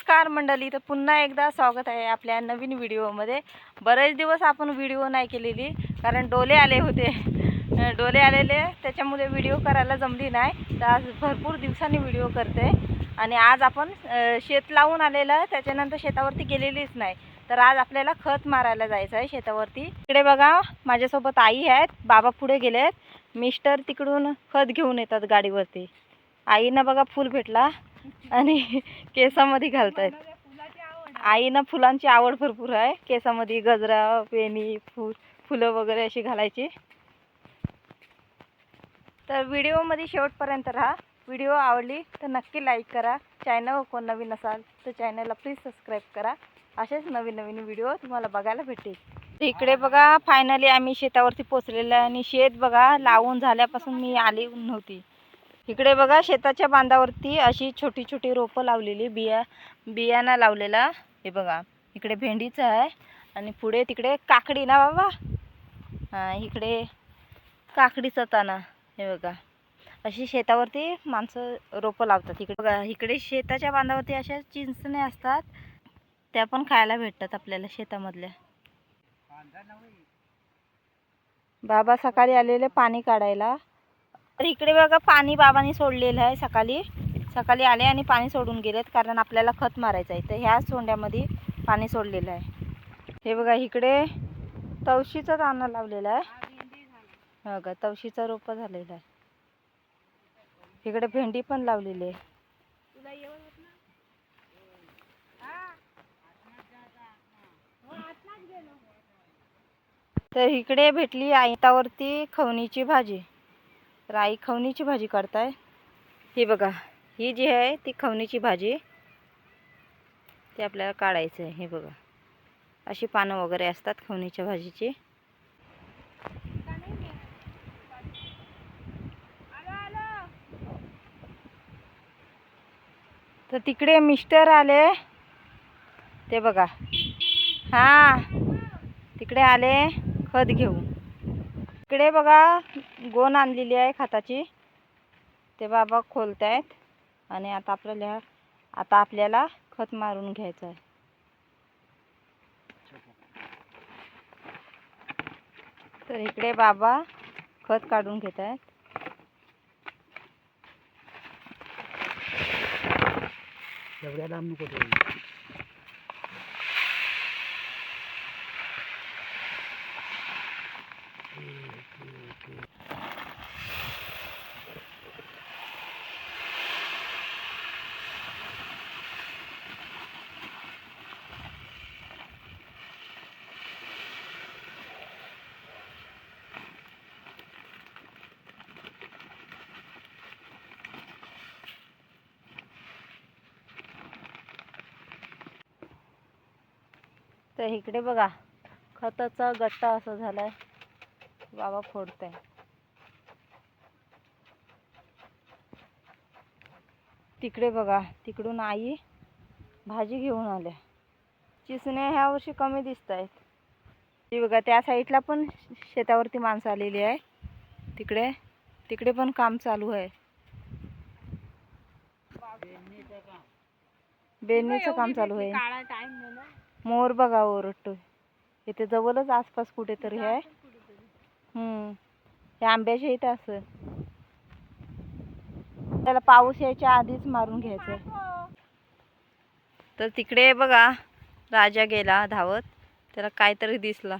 नमस्कार मंडळी, तर पुन्हा एकदा स्वागत आहे आपल्या नवीन व्हिडिओमध्ये। बरेच दिवस आपण व्हिडिओ नाही केलेली कारण डोले आले होते। डोले आलेले त्याच्यामुळे व्हिडिओ करायला जमली नाही। तर आज भरपूर दिवसांनी व्हिडिओ करते आणि आज आपण शेत लावून आलेलं, त्याच्यानंतर शेतावरती गेलेलीच नाही। तर आज आपल्याला खत मारायला जायचं आहे शेतावरती। इकडे बघा माझ्यासोबत आई आहेत, बाबा पुढे गेलेत, मिस्टर तिकडून खत घेऊन येतात गाडीवरती। आईनं बघा फूल भेटला आणि केसामध्ये घालतायत। आईनं फुलांची आवड भरपूर आहे, केसामध्ये गजरा, वेणी, फुलं वगैरे अशी घालायची। तर व्हिडिओमध्ये शेवटपर्यंत राहा। व्हिडिओ आवडली तर नक्की लाईक करा। चॅनल कोण नवीन असाल तर चॅनलला प्लीज सबस्क्राईब करा। असेच नवीन नवीन व्हिडिओ तुम्हाला बघायला भेटतील। इकडे बघा फायनली आम्ही शेतावरती पोहोचलेलो आहे आणि शेत बघा लावून झाल्यापासून मी आली नव्हती। इकडे बघा शेताच्या बांधावरती अशी छोटी छोटी रोपं लावलेली, बियाणं लावलेला। हे बघा इकडे भेंडीचं आहे आणि पुढे तिकडे काकडी ना बाबा, हां इकडे काकडीचं ताना। हे बघा अशी शेतावरती माणसं रोपं लावतात। इकडे बघा इकडे शेताच्या बांधावरती अशा चिंचणे असतात, त्या पण खायला भेटतात आपल्याला शेतामधल्या। बाबा सकाळी आलेले पाणी काढायला। तर इकडे बघा पाणी बाबांनी सोडलेलं आहे। सकाळी आले आणि पाणी सोडून गेलेत कारण आपल्याला खत मारायचं आहे। तर ह्या सोंड्यामध्ये पाणी सोडलेलं आहे। हे बघा इकडे तवशीचं दाणं लावलेलं आहे। बघा तवशीचं रोपं झालेलं आहे। इकडे भेंडी पण लावलेली आहे। तर इकडे भेटली आयतावरती खवणीची भाजी। तर आई खवणीची भाजी करताय। ही बघा ही जी आहे ती खवणीची भाजी, ते आपल्याला काढायचं आहे। हे बघा अशी पानं वगैरे असतात खवणीच्या भाजीची। तर तिकडे मिस्टर आले, ते बघा हां तिकडे आले खत घेऊन। इकडे बघा गोण आणलेली आहे खताची, ते बाबा खोलतायत आणि आता आपल्याला खत मारून घ्यायचं आहे। तर इकडे बाबा खत काढून घेत आहेत। एवढ्या लांब नको ठेवू। तर इकडे बघा खताचा गट्टा असा झालाय, बाबा फोडताय। तिकडे बघा तिकडून आई भाजी घेऊन आल्या। चिसण्या ह्या वर्षी कमी दिसत आहेत। ती बघा त्या साईडला पण शेतावरती माणसं आलेली आहे। तिकडे पण काम चालू आहे। बेडणीचं काम चालू आहे। मोर बघा ओरडतोय। इथे जवळच आसपास कुठेतरी आहे। हे आंब्याच्या इथे असं त्याला पाऊस यायच्या आधीच मारून घ्यायचं। तर तिकडे बघा राजा गेला धावत, त्याला काहीतरी दिसला।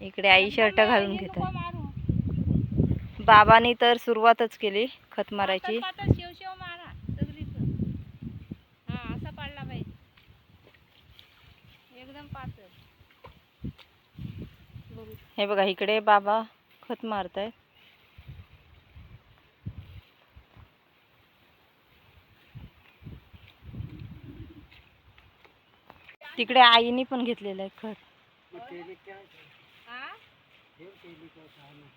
इकडे आई शर्ट घालून घेत आहे। बाबांनी तर सुरुवातच केली खत मारायची। हे बघा इकडे बाबा खत मारतायत। तिकडे आईने पण घेतलेलं आहे खत।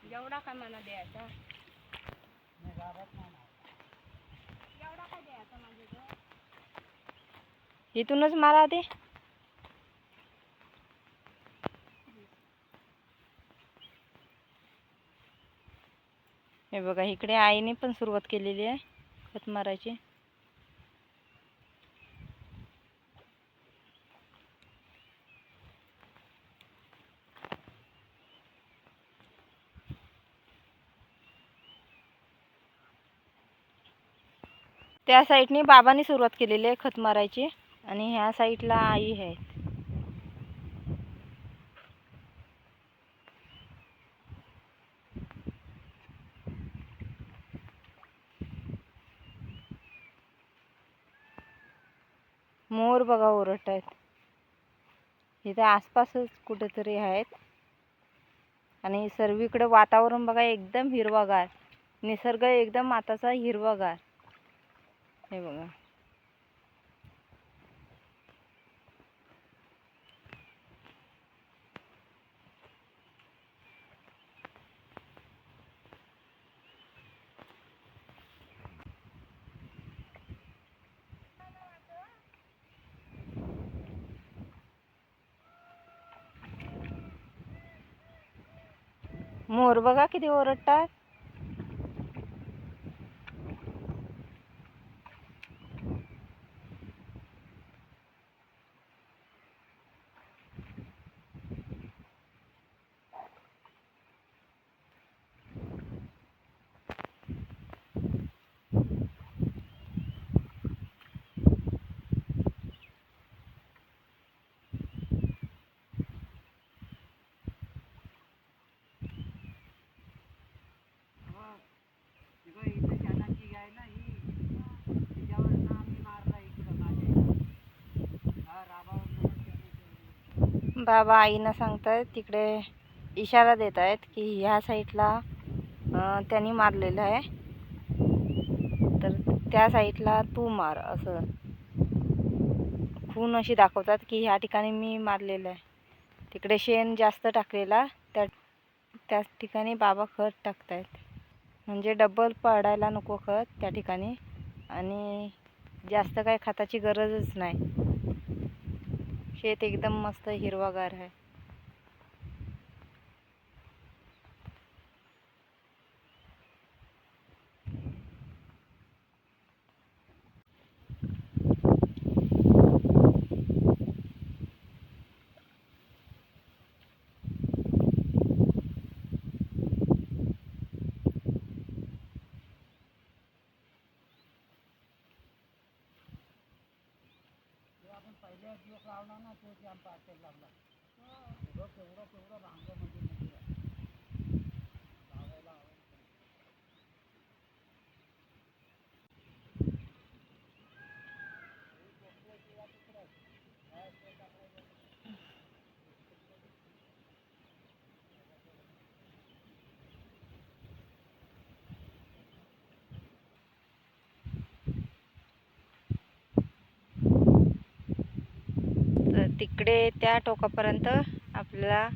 एवढा काय मला द्यायचा, इथूनच मारा ते। हे बघा इकडे आईने पण सुरुवात केलेली आहे खत मारायची। त्या साईडनी बाबांनी सुरुवात केलेली आहे खत मारायची आणि ह्या साईडला आई आहे. मोर बघा ओरडत आहेत. इथे आसपासच कुठेतरी आहेत आणि सर्वीकडे वातावरण बघा एकदम हिरवागार, निसर्ग एकदम माताचा हिरवागार. हे बघा मोर बघा किती ओरडतात. बाबा आईना सांगतायत, तिकडे इशारा देत आहेत की ह्या साईडला त्यांनी मारलेलं आहे, तर त्या साईडला तू मार, असं खून अशी दाखवतात की ह्या ठिकाणी मी मारलेलं आहे. तिकडे शेण जास्त टाकलेला, त्या ठिकाणी बाबा खत टाकतायत, म्हणजे डबल पडायला नको खत त्या ठिकाणी आणि जास्त काय खताची गरजच नाही. शेत एकदम मस्त हिरवागार आहे. पहिल्या दिवस लावला ना तो जाम पातेल लागला. तेवढं भांगमध्ये लावायला तिकडे त्या टोकापर्यंत आपल्याला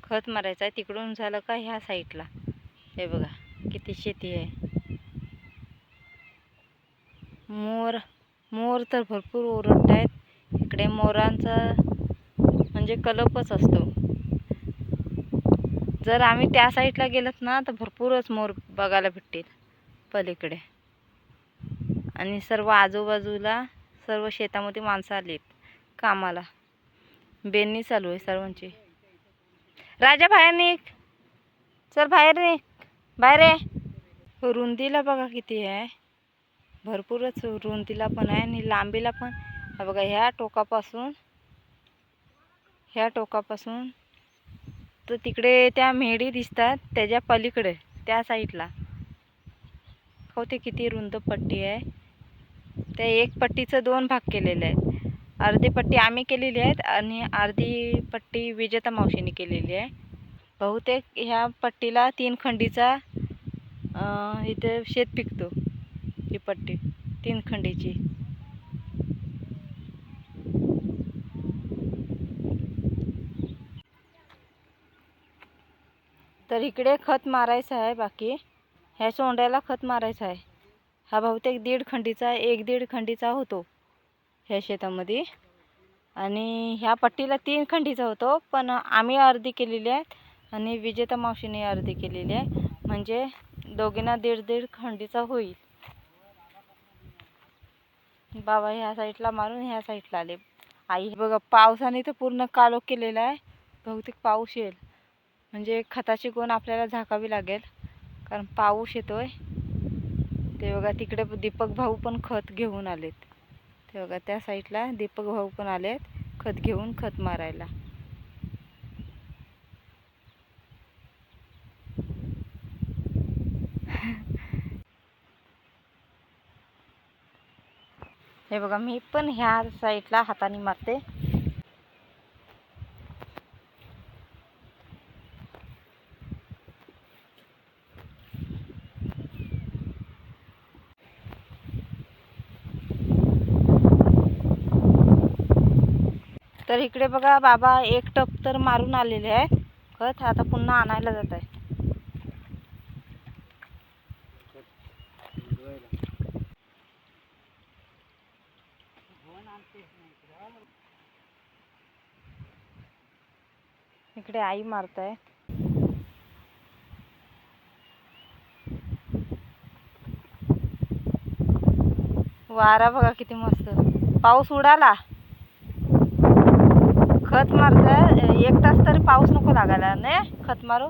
खत मारायचं आहे. तिकडून झालं का ह्या साईडला हे बघा किती शेती आहे. मोर तर भरपूर ओरडत आहेत. इकडे मोरांचा म्हणजे कलपच असतो. जर आम्ही त्या साईडला गेलोत ना तर भरपूरच मोर बघायला भेटतील पलीकडे. आणि सर्व आजूबाजूला सर्व शेतामध्ये माणसं आलीत कामाला. बेनी चालू आहे सर्वांची. राजा बाहेर निघ, चल बाहेर निघ, बाहेर आहे. रुंदीला बघा किती आहे, भरपूरच रुंदीला पण आहे आणि लांबीला पण. हा बघा ह्या टोकापासून तर तिकडे त्या मेढी दिसतात, त्याच्या पलीकडे त्या साईडला होते किती रुंद पट्टी आहे. त्या एक पट्टीचं 2 भाग केलेले आहेत. अर्धी पट्टी आम्ही केलेली आहेत आणि अर्धी पट्टी विजेता मावशीने केलेली आहे. बहुतेक ह्या पट्टीला 3 खंडीचा इथे शेत पिकतो. ही पट्टी 3 खंडीची. तर इकडे खत मारायचं आहे. बाकी ह्या सोंड्याला खत मारायचं आहे. हा बहुतेक 1.5 खंडीचा 1-1.5 खंडीचा होतो ह्या शेतामध्ये. आणि ह्या पट्टीला 3 खंडीचा होतो, पण आम्ही अर्धी केलेली आहे आणि विजेता मावशीने अर्धी केलेली आहे, म्हणजे दोघींना 1.5-1.5 खंडीचा होईल. बाबा ह्या साईडला मारून ह्या साईडला आले. आई बघा पावसाने तर पूर्ण काळोख केलेला आहे. बहुतेक पाऊस येईल, म्हणजे खताची गोण आपल्याला झाकावी लागेल कारण पाऊस येतोय. ते बघा तिकडे दीपक भाऊ पण खत घेऊन आलेत. ते बघा त्या साईडला दीपक भाऊ पण आलेत खत घेऊन, खत मारायला. हे बघा मी पण ह्या साईडला हाताने मारते. तर इकडे बघा बाबा एक टप तर मारून आलेले आहेत खत. आता पुन्हा आणायला जात आहे. इकडे आई मारताय. वारा बघा किती मस्त. पाऊस उडाला. खत मारताय 1 तास तरी पाऊस नको लागायला नाही खत मारू.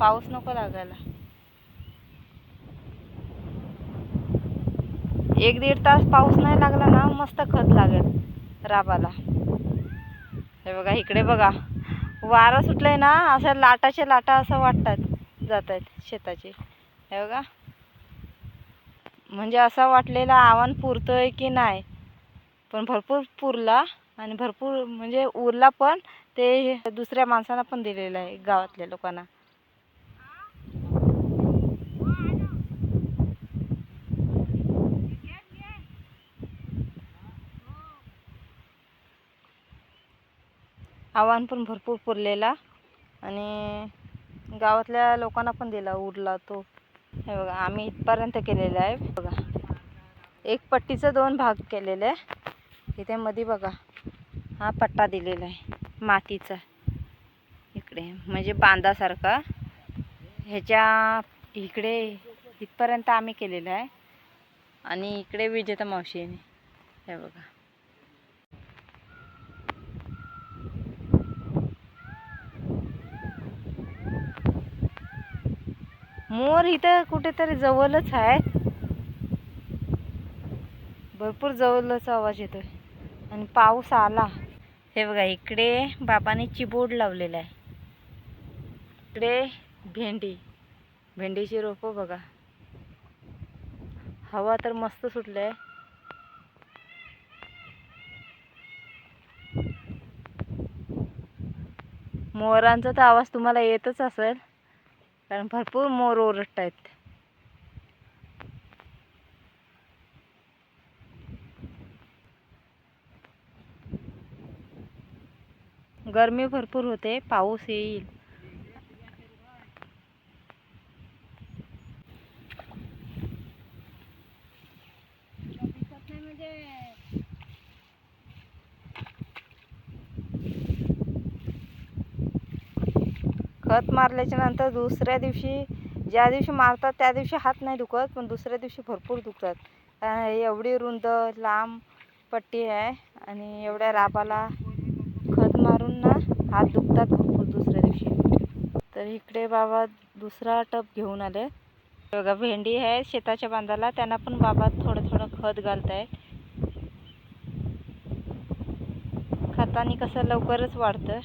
पाऊस नको लागायला. 1-1.5 तास पाऊस नाही लागला ना मस्त खत लागेल राबाला. हे बघा इकडे बघा वारा सुटलंय ना, असं लाटाचे लाटा असं वाटतात जात आहेत शेताचे. हे बघा म्हणजे असं वाटलेलं आव्हान पुरतोय की नाही, पण भरपूर पुरला आणि भरपूर म्हणजे उरला पण ते दुसऱ्या माणसांना पण दिलेलं आहे गावातल्या लोकांना. आव्हान पण भरपूर पुरलेला आणि गावातल्या लोकांना पण दिला उरला तो. हे बघा आम्ही इथपर्यंत केलेलं आहे. बघा एक पट्टीचं 2 भाग केलेले आहे. इथे मध्ये बघा हा पट्टा दिलेला आहे मातीचा इकडे, म्हणजे बांधासारखा. ह्याच्या इकडे इथपर्यंत आम्ही केलेलं आहे आणि इकडे विजेता मावशीने. हे बघा मोर इथं कुठेतरी जवळच आहे. भरपूर जवळच आवाज येतोय आणि पाऊस आला. हे बघा इकडे बाबाने चिबोड लावलेला आहे. इकडे भेंडीची रोपं बघा. हवा तर मस्त सुटले. मोरांचा तर आवाज तुम्हाला येतच असेल, कारण भरपूर मोर ओरडत आहेत. गरमी भरपूर होते. पाऊस येईल. खत मारल्याच्या नंतर दुसऱ्या दिवशी, ज्या दिवशी मारतात त्या दिवशी हात नाही दुखत, पण दुसऱ्या दिवशी भरपूर दुखतात. एवढी रुंद लांब पट्टी आहे आणि एवढ्या राबाला खत मारून ना हात दुखतात भरपूर दुसऱ्या दिवशी. तर इकडे बाबा दुसरा टप घेऊन आले. बघा भेंडी आहे शेताच्या बांधाला, त्यांना पण बाबा थोडं थोडं खत घालताय. खताने कसं लवकरच वाढतं.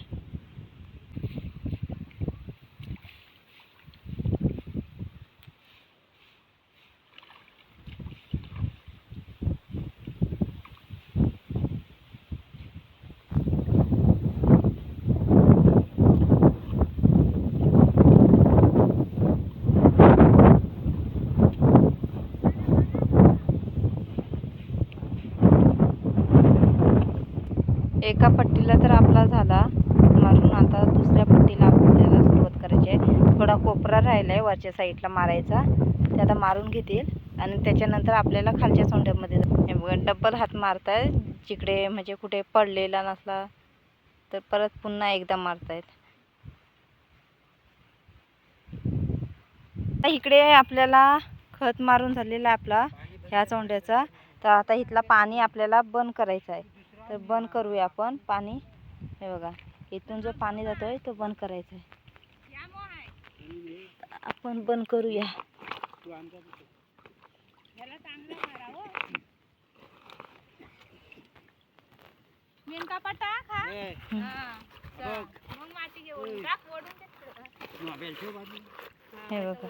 एका पट्टीला तर आपला झाला मारून. आता दुसऱ्या पट्टीला आपल्याला सुरुवात करायची आहे. थोडा कोपरा राहिला आहे वरच्या साईडला मारायचा, ते आता मारून घेतील आणि त्याच्यानंतर आपल्याला खालच्या सोंड्यामध्ये डबल हात मारताय. जिकडे म्हणजे कुठे पडलेला नसला तर परत पुन्हा एकदा मारतायत. इकडे आपल्याला खत मारून झालेला आपला ह्या चोंड्याचा. तर आता इथला पाणी आपल्याला बंद करायचं आहे. तर बंद करूया आपण पाणी. हे बघा इथून जो पाणी जातोय तो बंद करायचा आहे. आपण बंद करूया. मेनका पटा खा ए, हा बघ. मग माती घे ओढून टाक ओढून दे मोबाईल ठेव बाजूला. हे बघा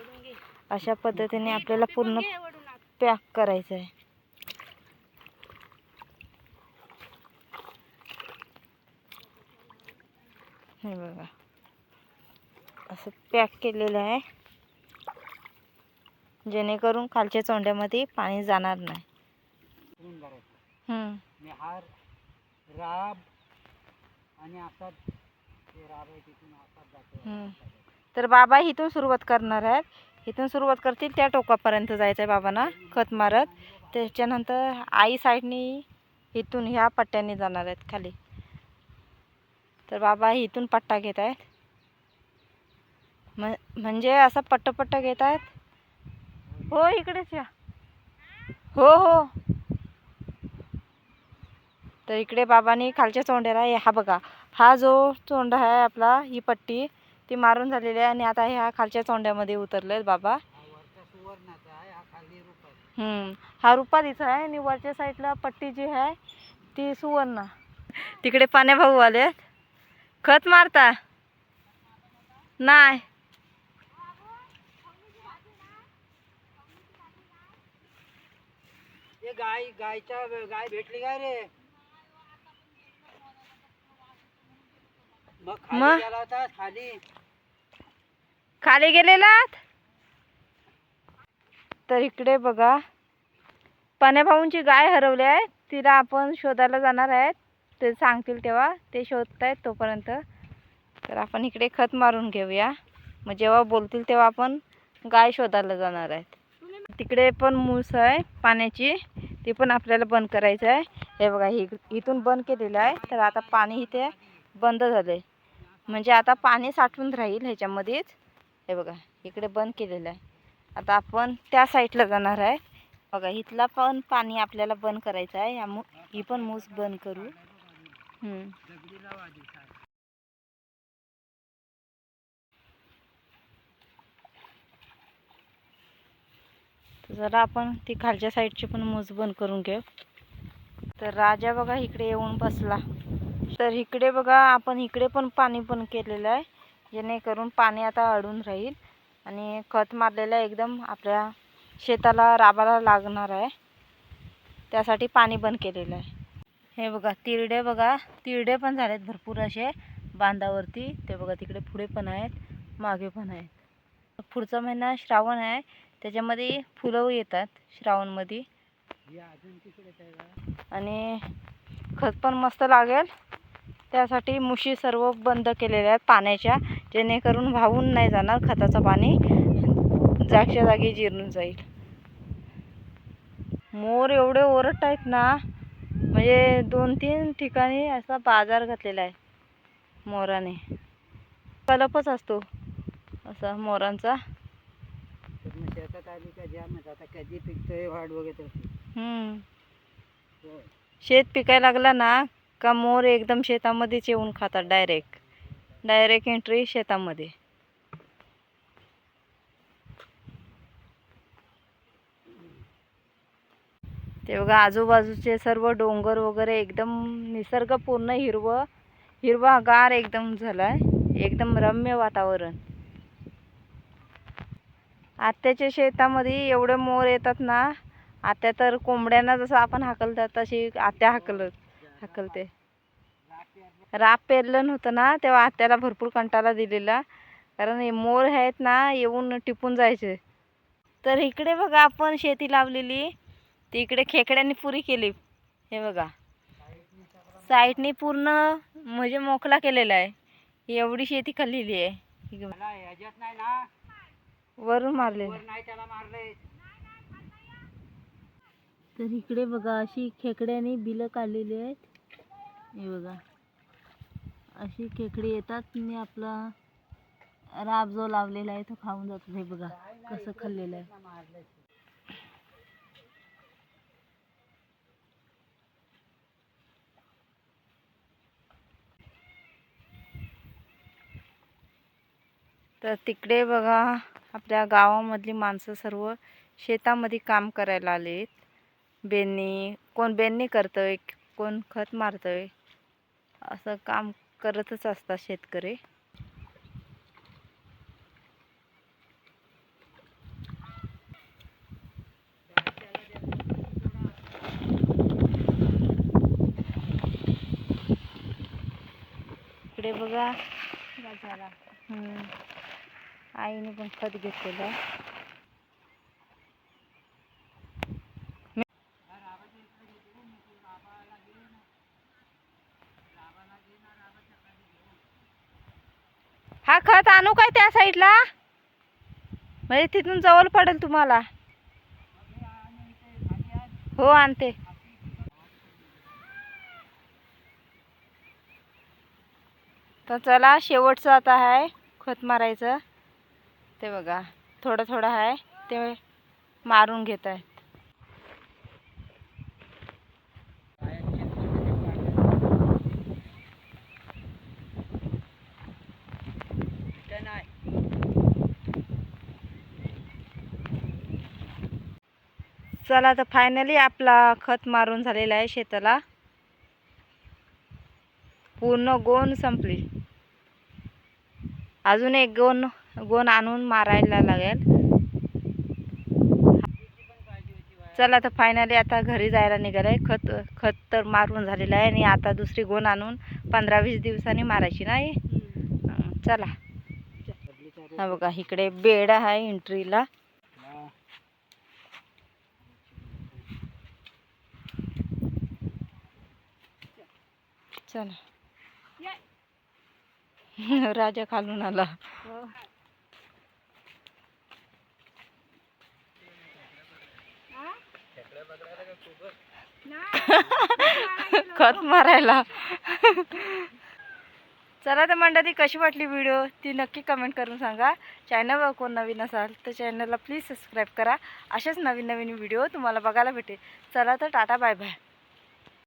अशा पद्धतीने आपल्याला पूर्ण पॅक करायचं आहे. हे बघा असं पॅक केलेलं आहे जेणेकरून खालच्या चोंड्यामध्ये पाणी जाणार नाही. उकळून भरायचं. निहार राब आणि असाच ते राब आहे तिथून असाच जातो. तर बाबा इथून सुरुवात करणार आहेत. इथून सुरुवात करतील त्या टोकापर्यंत जायचं आहे बाबांना खत मारत. त्याच्यानंतर आई साईडनी इथून ह्या पट्ट्याने जाणार आहेत खाली. तर बाबा इथून पट्टा घेत आहेत. म्हणजे असं पट्ट घेत आहेत. हो इकडेच या. हो हो. तर इकडे बाबांनी खालच्या चोंड्याला हा बघा हा जो चोंडा आहे आपला ही पट्टी ती मारून झालेली आहे आणि आता ह्या खालच्या चोंड्यामध्ये उतरलेत बाबा. वरचा सुवर्णाचा आहे हा खाली रुपा. हा रुपालीचा आहे आणि वरच्या साईडला पट्टी जी आहे ती सुवर्ण. तिकडे पाण्या भाऊ आले. खत मारता नाही. ते गाय भेटली काय रे? मग खाली गेला होता खाली गेलेलात. तर इकडे बघा पाण्या भाऊंची गाय हरवली आहे. तिला आपण शोधायला जाणार आहेत. ते सांगतील तेव्हा ते शोधतायत तोपर्यंत. तर आपण इकडे खत मारून घेऊया. मग जेव्हा बोलतील तेव्हा आपण गाय शोधायला जाणार आहेत. तिकडे पण मूस आहे पाण्याची ती पण आपल्याला बंद करायचं आहे. हे बघा इथून बंद केलेलं आहे. तर आता पाणी इथे बंद झालंय म्हणजे आता पाणी साठून राहील ह्याच्यामध्येच. हे बघा इकडे बंद केलेलं आहे. आता आपण त्या साईडला जाणार आहे. बघा इथला पण पाणी आपल्याला बंद करायचं आहे. ही पण मूस बंद करू. जरा आपण ती खालच्या साईडची पण मूस बंद करून घेऊ. तर राजा बघा इकडे येऊन बसला. तर इकडे बघा आपण इकडे पण पाणी बंद केलेलं आहे जेणेकरून पाणी आता अडून राहील आणि खत मारलेलं एकदम आपल्या शेताला राबाला लागणार आहे. त्यासाठी पाणी बंद केलेलं आहे. हे बघा तिरडे पण झालेत भरपूर असे बांधावरती. ते बघा तिकडे पुढे पण आहेत मागे पण आहेत. पुढचा महिना श्रावण आहे त्याच्यामध्ये फुलं येतात श्रावणमध्ये आणि खत पण मस्त लागेल. त्यासाठी मुशी सर्व बंद केलेल्या आहेत पाण्याच्या जेणेकरून वाहून नाही जाणार खताचं पाणी जागच्या जागी जिरून जाईल. मोर एवढे ओरडत आहेत ना म्हणजे 2-3 ठिकाणी असा बाजार घातलेला आहे मोराने. कलपच असतो असा मोरांचा. शेतात आली का जामच आता कधी पिकतोय वाट बघत असते. शेत पिकायला लागला ना का मोर एकदम शेतामध्येच येऊन खातात. डायरेक्ट एंट्री शेतामध्ये. ते बघा आजूबाजूचे सर्व डोंगर वगैरे एकदम निसर्ग पूर्ण हिरवागार एकदम झालाय. एकदम रम्य वातावरण. आत्याच्या शेतामध्ये एवढे मोर येतात ना. आत्या तर कोंबड्यांना जसं आपण हाकलतात तशी आत्या हाकलते. राब पेरलं नव्हतं ना तेव्हा आत्याला भरपूर कंटाळा दिलेला कारण हे मोर आहेत ना येऊन टिपून जायचे. तर इकडे बघा आपण शेती लावलेली ती इकडे खेकड्यांनी पुरी केली. हे बघा साईडनी पूर्ण म्हणजे मोकळा केलेला आहे. एवढी शेती खाल्लेली आहे. वरून मारले. तर इकडे बघा अशी खेकड्याने बिलं काढलेली आहेत. हे बघा अशी खेकडी येतात आणि आपला राब जो लावलेला आहे तो खाऊन जातात. हे बघा कसं खाल्लेलं आहे. तर तिकडे बघा आपल्या गावामधली माणसं सर्व शेतामध्ये काम करायला आलेत. कोण बेननी करतंय, कोण खत मारतंय, असं काम करतच असतात शेतकरी. इकडे बघा झाला. आईने पण खत घेतलेलं आहे. हा खत आणू काय त्या साईडला, म्हणजे तिथून जवळ पडेल तुम्हाला. हो आणते. तर चला शेवटचं आता आहे खत मारायचं. ते बघा थोडं थोडं आहे ते मारून घेत आहे. चला तर फायनली आपला खत मारून झालेला आहे शेताला. पूर्ण गोण संपली. अजून एक गोण आणून मारायला लागेल. चला तर फायनली आता घरी जायला निघालंय. खत तर मारून झालेलं आहे आणि आता दुसरी गोण आणून 15-20 दिवसांनी मारायची नाही. चला. हा बघा इकडे बेड आहे एंट्रीला. चला. राजा खालून आला. खत मारायला. चला तर मंडळी, कशी वाटली व्हिडिओ ती नक्की कमेंट करून सांगा. चॅनलवर कोण नवीन असाल तर चॅनलला प्लीज सबस्क्राईब करा. असेच नवीन नवीन व्हिडिओ तुम्हाला बघायला भेटेल. चला तर टाटा बाय बाय.